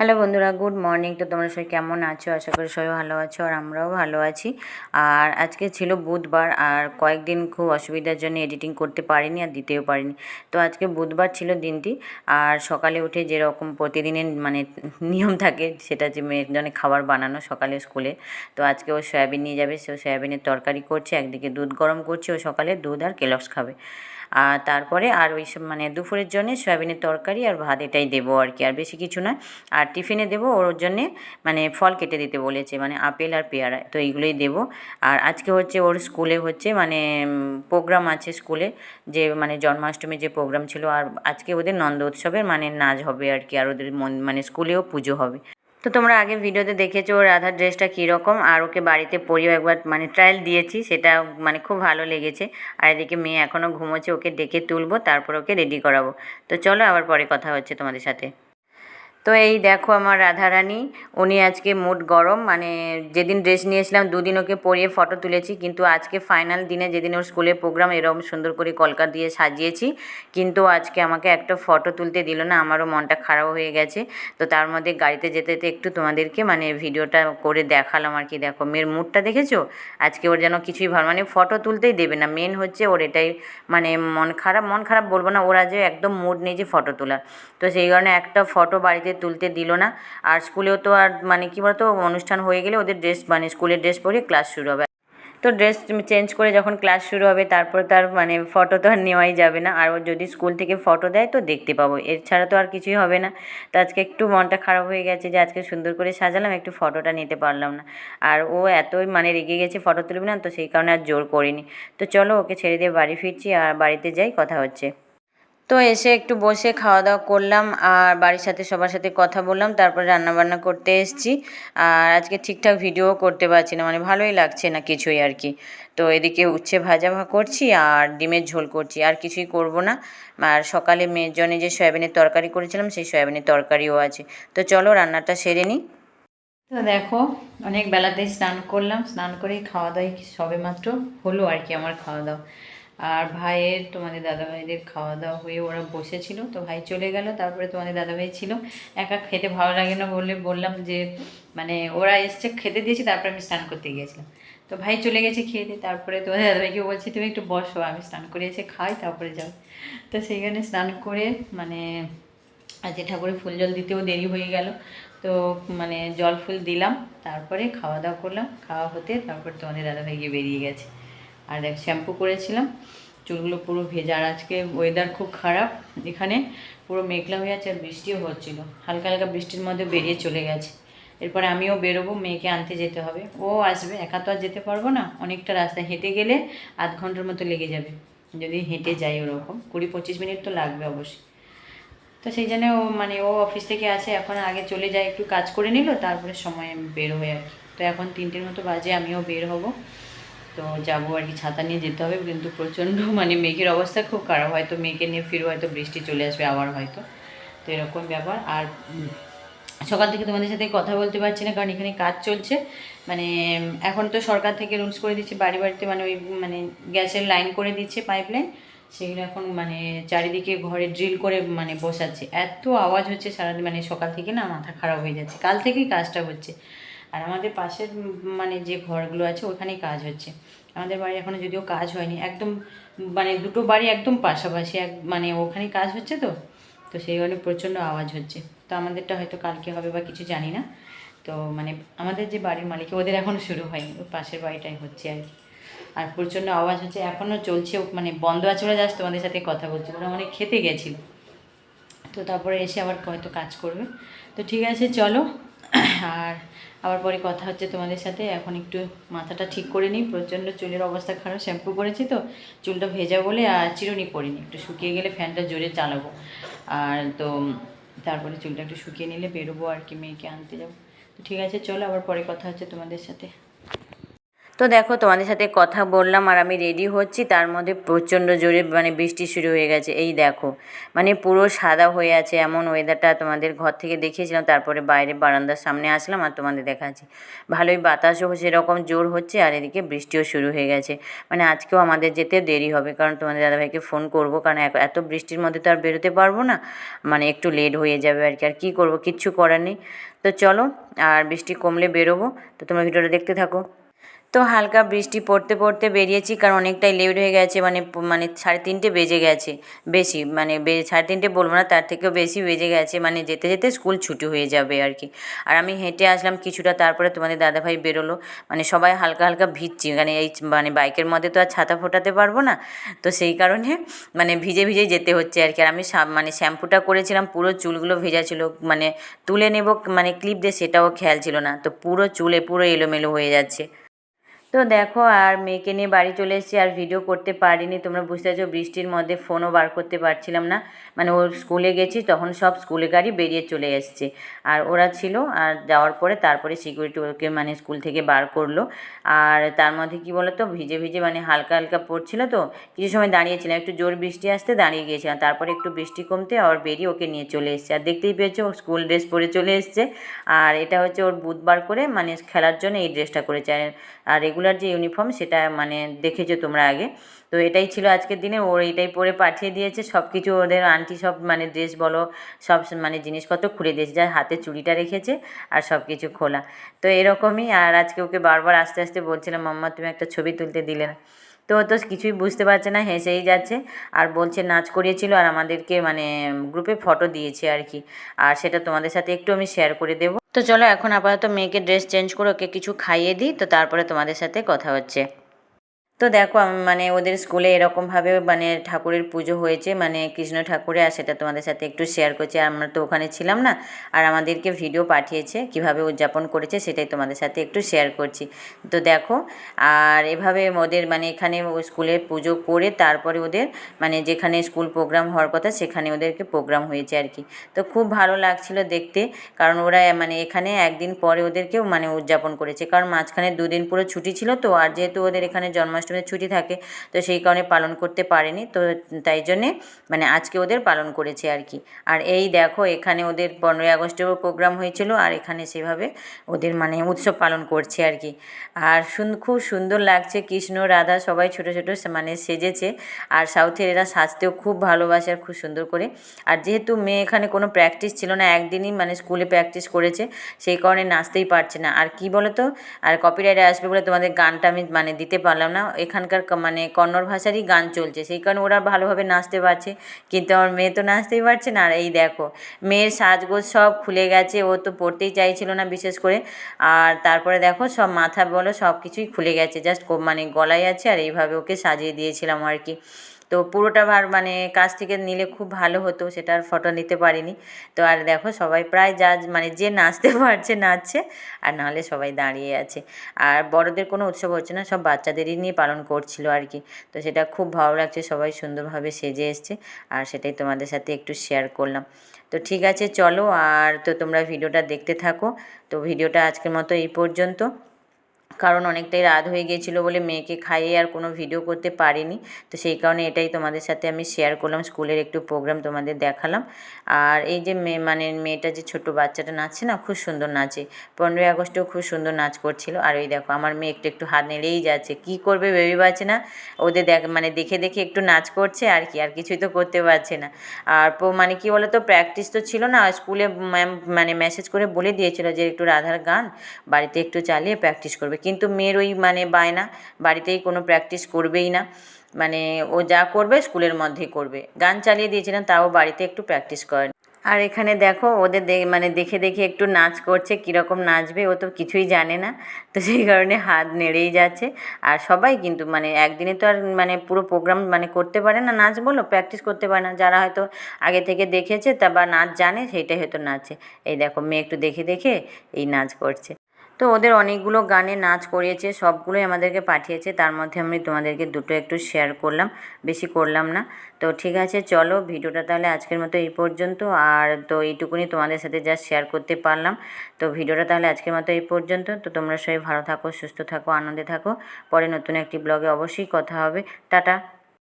Hello বন্ধুরা, good morning. তো তোমরা সবাই কেমন আছো? আশা করি সবাই ভালো আছো আর আমরাও ভালো আছি। আর আজকে ছিল বুধবার, আর কয়েকদিন খুব অসুবিধার জন্য এডিটিং করতে পারিনি আর দিতেও পারিনি। তো আজকে বুধবার ছিল দিনটি। আর সকালে উঠে যেরকম প্রতিদিনের নিয়ম থাকে, সেটা যে মেয়ের জন্য খাবার বানানো সকালে স্কুলে। তো আজকে ও সয়াবিন নিয়ে যাবে, সে সয়াবিনের তরকারি করছে, একদিকে দুধ গরম করছে, ও সকালে দুধ আর কেলগস খাবে। আর তারপরে আর ওই সব দুপুরের জন্যে সয়াবিনের তরকারি আর ভাত এটাই দেবো আর কি, আর বেশি কিছু নয়। আর টিফিনে দেবো ওর জন্যে ফল কেটে দিতে বলেছে, আপেল আর পেয়ারা, তো এইগুলোই দেবো। আর আজকে হচ্ছে ওর স্কুলে হচ্ছে প্রোগ্রাম আছে স্কুলে, যে জন্মাষ্টমীর যে প্রোগ্রাম ছিল, আর আজকে ওদের নন্দ উৎসবের নাচ হবে আর কি, আর ওদের স্কুলেও পুজো হবে। তো তোমরা আগে ভিডিওতে দেখেছো ওর রাধার ড্রেসটা কীরকম, আর ওকে বাড়িতে পরিয়েও একবার ট্রায়াল দিয়েছি, সেটা খুব ভালো লেগেছে। আর এদিকে মেয়ে এখনও ঘুমোচ্ছে, ওকে ডেকে তুলবো, তারপর ওকে রেডি করাবো। তো চলো আবার পরে কথা হচ্ছে তোমাদের সাথে। তো এই দেখো আমার রাধারানী, উনি আজকে মুড গরম, যেদিন ড্রেস নিয়েছিলাম দুদিন ওকে পরিয়ে ফটো তুলেছি, কিন্তু আজকে ফাইনাল দিনে যেদিন ওর স্কুলে প্রোগ্রাম, এরকম সুন্দর করে কলকা দিয়ে সাজিয়েছি, কিন্তু আজকে আমাকে একটা ফটো তুলতে দিল না। আমারও মনটা খারাপ হয়ে গেছে। তো তার মধ্যে গাড়িতে যেতে যেতে একটু তোমাদেরকে ভিডিওটা করে দেখালাম আর কি। দেখো মেয়ের মুডটা দেখেছো? আজকে ওর যেন কিছুই ভালো ফটো তুলতেই দেবে না। মেন হচ্ছে ওর এটাই, মন খারাপ বলবো না, ওরা যে একদম মুড নেই যে ফটো তোলার। তো সেই কারণে একটা ফটো বাড়িতে তুলতে দিল না। আর স্কুলেও তো আর কী বলতো, অনুষ্ঠান হয়ে গেলে ওদের ড্রেস স্কুলের ড্রেস পরে ক্লাস শুরু হবে। তো ড্রেস চেঞ্জ করে যখন ক্লাস শুরু হবে, তারপর তার ফটো তো আর নেওয়াই যাবে না। আর ও যদি স্কুল থেকে ফটো দেয় তো দেখতে পাবো, এছাড়া তো আর কিছুই হবে না। তো আজকে একটু মনটা খারাপ হয়ে গেছে যে আজকে সুন্দর করে সাজালাম, একটু ফটোটা নিতে পারলাম না। আর ও এতই রেগে গেছে ফটো তুলবে না, তো সেই কারণে আর জোর করিনি। তো চলো ওকে ছেড়ে দিয়ে বাড়ি ফিরছি, আর বাড়িতে যাই, কথা হচ্ছে। তো এসে একটু বসে খাওয়া দাওয়া করলাম, আর বাড়ির সাথে সবার সাথে কথা বললাম, তারপর রান্নাবান্না করতে এসেছি। আর আজকে ঠিকঠাক ভিডিও করতে পারছি না, ভালোই লাগছে না কিছুই আর কি। তো এদিকে উচ্ছে ভাজা করছি আর ডিমের ঝোল করছি, আর কিছুই করব না। আর সকালে মেয়ের জন্য যে সয়াবিনের তরকারি করেছিলাম, সেই সয়াবিনের তরকারিও আছে। তো চলো রান্নাটা সেরে নিই। তো দেখো, অনেক বেলাতেই স্নান করলাম, স্নান করেই খাওয়া দাওয়া সবেমাত্র হলো আর কি আমার খাওয়া দাওয়া। আর ভাইয়ের, তোমাদের দাদাভাইদের খাওয়া দাওয়া হয়ে ওরা বসেছিল, তো ভাই চলে গেল। তারপরে তোমাদের দাদাভাই ছিল, একা খেতে ভালো লাগে না বলে বললাম যে ওরা এসছে খেতে দিয়েছি, তারপরে আমি স্নান করতে গিয়েছিলাম। তো ভাই চলে গেছে খেয়ে দিয়ে, তারপরে তোমাদের দাদাভাইকে বলছি তুমি একটু বসো, আমি স্নান করে এসে খাই তারপরে যাও। তো সেইখানে স্নান করে আজকে ঠাকুরের ফুল জল দিতেও দেরি হয়ে গেল। তো জল ফুল দিলাম, তারপরে খাওয়া দাওয়া করলাম, খাওয়া হতে তারপর তোমাদের দাদাভাই গিয়ে বেরিয়ে গেছে। আর দেখ শ্যাম্পু করেছিলাম, চুলগুলো পুরো ভেজা। আর আজকে ওয়েদার খুব খারাপ, এখানে পুরো মেঘলা হয়ে আছে, আর বৃষ্টিও হচ্ছিল, হালকা হালকা বৃষ্টির মধ্যে বেরিয়ে চলে গেছে। এরপরে আমিও বেরোবো, মেয়েকে আনতে যেতে হবে, ও আসবে, একা তো আর যেতে পারবো না, অনেকটা রাস্তা হেঁটে গেলে আধ ঘন্টার মতো লেগে যাবে, যদি হেঁটে যাই ওরকম 20-25 মিনিট তো লাগবে অবশ্যই। তো সেই জন্য ও অফিস থেকে আসে, এখন আগে চলে যায়, একটু কাজ করে নিল, তারপরে সময় বের হয়ে আর কি। তো এখন 3টের মতো বাজে, আমিও বের হব। তো যাবো আর কি, ছাতা নিয়ে যেতে হবে, কিন্তু প্রচণ্ড মেঘের অবস্থা খুব খারাপ, হয়তো মেয়েকে নিয়ে ফিরবো, হয়তো বৃষ্টি চলে আসবে আবার হয়তো। তো এরকম ব্যাপার। আর সকাল থেকে তোমাদের সাথে কথা বলতে পারছি না, কারণ এখানে কাজ চলছে। এখন তো সরকার থেকে রুলস করে দিচ্ছে, বাড়ি বাড়িতে ওই গ্যাসের লাইন করে দিচ্ছে, পাইপ লাইন, সেগুলো এখন চারিদিকে ঘরে ড্রিল করে বসাচ্ছে। এত আওয়াজ হচ্ছে সারাদিন, সকাল থেকে না মাথা খারাপ হয়ে যাচ্ছে, কাল থেকেই কাজটা হচ্ছে। আর আমাদের পাশের যে ঘরগুলো আছে ওখানেই কাজ হচ্ছে, আমাদের বাড়ি এখনও যদিও কাজ হয়নি একদম, দুটো বাড়ি একদম পাশাপাশি, ওখানেই কাজ হচ্ছে। তো তো সেই কারণে প্রচণ্ড আওয়াজ হচ্ছে। তো আমাদেরটা হয়তো কালকে হবে বা কিছু জানি না। তো আমাদের যে বাড়ির মালিক, ওদের এখনও শুরু হয়নি, ওর পাশের বাড়িটাই হচ্ছে আর কি। আর প্রচণ্ড আওয়াজ হচ্ছে, এখনও চলছে, বন্ধ আছে। ওরা জাস্ট তোমাদের সাথে কথা বলছে, ওরা খেতে গেছিলো, তো তারপরে এসে আবার হয়তো কাজ করবে। তো ঠিক আছে চলো, আর আবার পরে কথা হচ্ছে তোমাদের সাথে। এখন একটু মাথাটা ঠিক করে নিই, প্রচণ্ড চুলের অবস্থা খারাপ, শ্যাম্পু করেছি তো চুলটা ভেজা বলে, আর চিরুনি করিনি, একটু শুকিয়ে গেলে ফ্যানটা জোরে চালাবো। আর তো তারপরে চুলটা একটু শুকিয়ে নিলে বেরোবো আর কি, মেয়েকে আনতে যাবো। তো ঠিক আছে চলো, আবার পরে কথা হচ্ছে তোমাদের সাথে। তো দেখো তোমাদের সাথে কথা বললাম আর আমি রেডি হচ্ছি, তার মধ্যে প্রচণ্ড জোরে মানে বৃষ্টি শুরু হয়ে গেছে। এই দেখো মানে পুরো সাদা হয়ে আছে, এমন ওয়েদারটা তোমাদের ঘর থেকে দেখিয়েছিলাম, তারপরে বাইরে বারান্দার সামনে আসলাম আর তোমাদের দেখাচ্ছি। ভালোই বাতাসও সেরকম জোর হচ্ছে আর এদিকে বৃষ্টিও শুরু হয়ে গেছে। মানে আজকেও আমাদের যেতে দেরি হবে, কারণ তোমাদের দাদাভাইকে ফোন করব, কারণ এত বৃষ্টির মধ্যে তো আর বেরোতে পারবো না, মানে একটু লেট হয়ে যাবে আর কি। আর কী করবো, কিচ্ছু করার নেই। তো চলো, আর বৃষ্টি কমলে বেরোবো। তো তোমরা ভিডিওটা দেখতে থাকো। তো হালকা বৃষ্টি পড়তে পড়তে বেরিয়েছি, কারণ অনেকটাই লেট হয়ে গেছে, মানে 3:30 বেজে গেছে, বেশি মানে 3:30 বলবো না, তার থেকেও বেশি বেজে গেছে, মানে যেতে যেতে স্কুল ছুটি হয়ে যাবে আর কি। আর আমি হেঁটে আসলাম কিছুটা, তারপরে তোমাদের দাদাভাই বেরোলো। মানে সবাই হালকা হালকা ভিজছি, মানে এই মানে বাইকের মধ্যে তো আর ছাতা ফোটাতে পারবো না, তো সেই কারণে মানে ভিজে ভিজে যেতে হচ্ছে আর কি। আর আমি মানে শ্যাম্পুটা করেছিলাম, পুরো চুলগুলো ভেজা ছিল, মানে তুলে নেব মানে ক্লিপ দিয়ে সেটাও খেয়াল ছিল না, তো পুরো চুলে পুরো এলোমেলো হয়ে যাচ্ছে। তো দেখো, আর মেয়েকে নিয়ে বাড়ি চলে এসেছি, আর ভিডিও করতে পারিনি। তোমরা বুঝতে পারছো বৃষ্টির মধ্যে ফোনও বার করতে পারছিলাম না। মানে ওর স্কুলে গেছি তখন সব স্কুলে গাড়ি বেরিয়ে চলে এসছে, আর ওরা ছিল, আর যাওয়ার পরে তারপরে সিকিউরিটি ওকে মানে স্কুল থেকে বার করলো। আর তার মধ্যে কী বলো তো, ভিজে ভিজে মানে হালকা হালকা পড়ছিল, তো কিছু সময় দাঁড়িয়েছিলাম, একটু জোর বৃষ্টি আসতে দাঁড়িয়ে গিয়েছিলাম, তারপরে একটু বৃষ্টি কমতে আবার বেরিয়ে ওকে নিয়ে চলে এসছে। আর দেখতেই পেয়েছো ও স্কুল ড্রেস পরে চলে এসছে। আর এটা হচ্ছে ওর বুধবার করে মানে খেলার জন্য এই ড্রেসটা করেছে। আর রেগুলার যে ইউনিফর্ম সেটা মানে দেখেছো তোমরা আগে। তো এটাই ছিল আজকের দিনে, ওর এইটাই পরে পাঠিয়ে দিয়েছে। সব কিছু ওদের আন্টি সব মানে ড্রেস বলো সব মানে জিনিসপত্র খুলে দিয়েছে, যার হাতে চুড়িটা রেখেছে আর সব কিছু খোলা। তো এরকমই। আর আজকে ওকে বারবার আস্তে আস্তে বলছিলাম, মাম্মা তুমি একটা ছবি তুলতে দিলে না। তো ও তো কিছুই বুঝতে পারছে না, হেসেই যাচ্ছে আর বলছে নাচ করিয়েছিল আর আমাদেরকে মানে গ্রুপে ফটো দিয়েছে আর কি। আর সেটা তোমাদের সাথে একটু আমি শেয়ার করে দেবো। তো চলো এখন আপাতত মেয়েকে ড্রেস চেঞ্জ করে ওকে কিছু খাইয়ে দিই, তো তারপরে তোমাদের সাথে কথা হচ্ছে। তো দেখো মানে ওদের স্কুলে এরকমভাবে মানে ঠাকুরের পুজো হয়েছে, মানে কৃষ্ণ ঠাকুরের, আর সেটা তোমাদের সাথে একটু শেয়ার করছি। আমরা তো ওখানে ছিলাম না, আর আমাদেরকে ভিডিও পাঠিয়েছে কিভাবে উদযাপন করেছে, সেটাই তোমাদের সাথে একটু শেয়ার করছি। তো দেখো, আর এভাবে ওদের মানে এখানে স্কুলে পুজো করে তারপরে ওদের মানে যেখানে স্কুল প্রোগ্রাম হওয়ার কথা সেখানে ওদেরকে প্রোগ্রাম হয়েছে আর কি। তো খুব ভালো লাগছিল দেখতে, কারণ ওরা মানে এখানে একদিন পরে ওদেরকেও মানে উদযাপন করেছে, কারণ মাঝখানে 2 দিন পুরো ছুটি ছিল, তো আর যেহেতু ওদের এখানে জন্মাষ্টমীর ছুটি থাকে, তো সেই কারণে পালন করতে পারেনি, তো তাই জন্যে মানে আজকে ওদের পালন করেছে আর কি। আর এই দেখো এখানে ওদের 15ই আগস্টেরও প্রোগ্রাম হয়েছিল, আর এখানে সেভাবে ওদের মানে উৎসব পালন করছে আর কি। আর খুব সুন্দর লাগছে, কৃষ্ণ রাধা সবাই ছোটো ছোটো মানে সেজেছে। আর সাউথের এরা সাজতেও খুব ভালোবাসে আর খুব সুন্দর করে। আর যেহেতু মেয়ে এখানে কোনো প্র্যাকটিস ছিল না, একদিনই মানে স্কুলে প্র্যাকটিস করেছে, সেই কারণে নাচতেই পারছে না। আর কি বলো তো, আর কপিরাইট আসবে বলে তোমাদের গানটা আমি মানে দিতে পারলাম না, এখানকার মানে কন্নড় ভাষারই গান চলছে, সেই কারণে ওরা ভালোভাবে নাচতে পারছে, কিন্তু আমার মেয়ে তো নাচতেই পারছে না। আর এই দেখো মেয়ের সাজগোজ সব খুলে গেছে, ও তো পড়তেই চাইছিল না বিশেষ করে। আর তারপরে দেখো সব মাথা বলো সব কিছুই খুলে গেছে, জাস্ট মানে গলায় আছে, আর এইভাবে ওকে সাজিয়ে দিয়েছিলাম আর কি। তো পুরোটা মানে কাছ থেকে নিলে খুব ভালো হতো, সেটার ফটো নিতে পারিনি। তো আর দেখো সবাই প্রায় যা মানে যে নাচতে পারছে নাচছে, আর নাহলে সবাই দাঁড়িয়ে আছে। আর বড়দের কোনো উৎসব হচ্ছে না, সব বাচ্চাদেরই নিয়ে পালন করছিল আর কি। তো সেটা খুব ভালো লাগছে, সবাই সুন্দরভাবে সেজে এসছে, আর সেটাই তোমাদের সাথে একটু শেয়ার করলাম। তো ঠিক আছে চলো, আর তো তোমরা ভিডিওটা দেখতে থাকো। তো ভিডিওটা আজকের মতো এই পর্যন্ত, কারণ অনেকটাই রাত হয়ে গিয়েছিলো বলে মেয়েকে খাইয়ে আর কোনো ভিডিও করতে পারিনি, তো সেই কারণে এটাই তোমাদের সাথে আমি শেয়ার করলাম, স্কুলের একটু প্রোগ্রাম তোমাদের দেখালাম। আর এই যে মানে মেয়েটা যে ছোটো বাচ্চাটা নাচছে না, খুব সুন্দর নাচে, 15ই আগস্টেও খুব সুন্দর নাচ করছিল। আর ওই দেখো আমার মেয়ে একটু একটু হাত নেড়েই যাচ্ছে, কি করবে ভেবে পাচ্ছে না, ওদের মানে দেখে দেখে একটু নাচ করছে আর কি, আর কিছুই তো করতে পারছে না। আর মানে কী বলো তো, প্র্যাকটিস তো ছিল না, স্কুলে ম্যাম মানে মেসেজ করে বলে দিয়েছিল যে একটু রাধার গান বাড়িতে একটু চালিয়ে প্র্যাকটিস করবে, কিন্তু মেয়ের ওই মানে বায়না, বাড়িতেই কোনো প্র্যাকটিস করবেই না, মানে ও যা করবে স্কুলের মধ্যেই করবে। গান চালিয়ে দিয়েছিলাম, তাও বাড়িতে একটু প্র্যাকটিস করেন। আর এখানে দেখো ওদের মানে দেখে দেখে একটু নাচ করছে, কীরকম নাচবে ও তো কিছুই জানে না, তো সেই কারণে হাত নেড়েই যাচ্ছে। আর সবাই কিন্তু মানে একদিনে তো আর মানে পুরো প্রোগ্রাম মানে করতে পারে না, নাচ বলো প্র্যাকটিস করতে পারে না, যারা হয়তো আগে থেকে দেখেছে তা বা নাচ জানে সেইটাই হয়তো নাচে। এই দেখো মেয়ে একটু দেখে দেখে এই নাচ করছে। তো ওদের অনেকগুলো গানে নাচ করিয়েছে, সবগুলোই আমাদেরকে পাঠিয়েছে, তার মধ্যে আমি তোমাদেরকে দুটো একটু শেয়ার করলাম, বেশি করলাম না। তো ঠিক আছে, চলো ভিডিওটা তাহলে আজকের মতো এই পর্যন্ত। আর তো এইটুকুনি তোমাদের সাথে যা শেয়ার করতে পারলাম। তো ভিডিওটা তাহলে আজকের মতো এই পর্যন্ত। তো তোমরা সবাই ভালো থাকো, সুস্থ থাকো, আনন্দে থাকো। পরে নতুন একটি ব্লগে অবশ্যই কথা হবে। টাটা।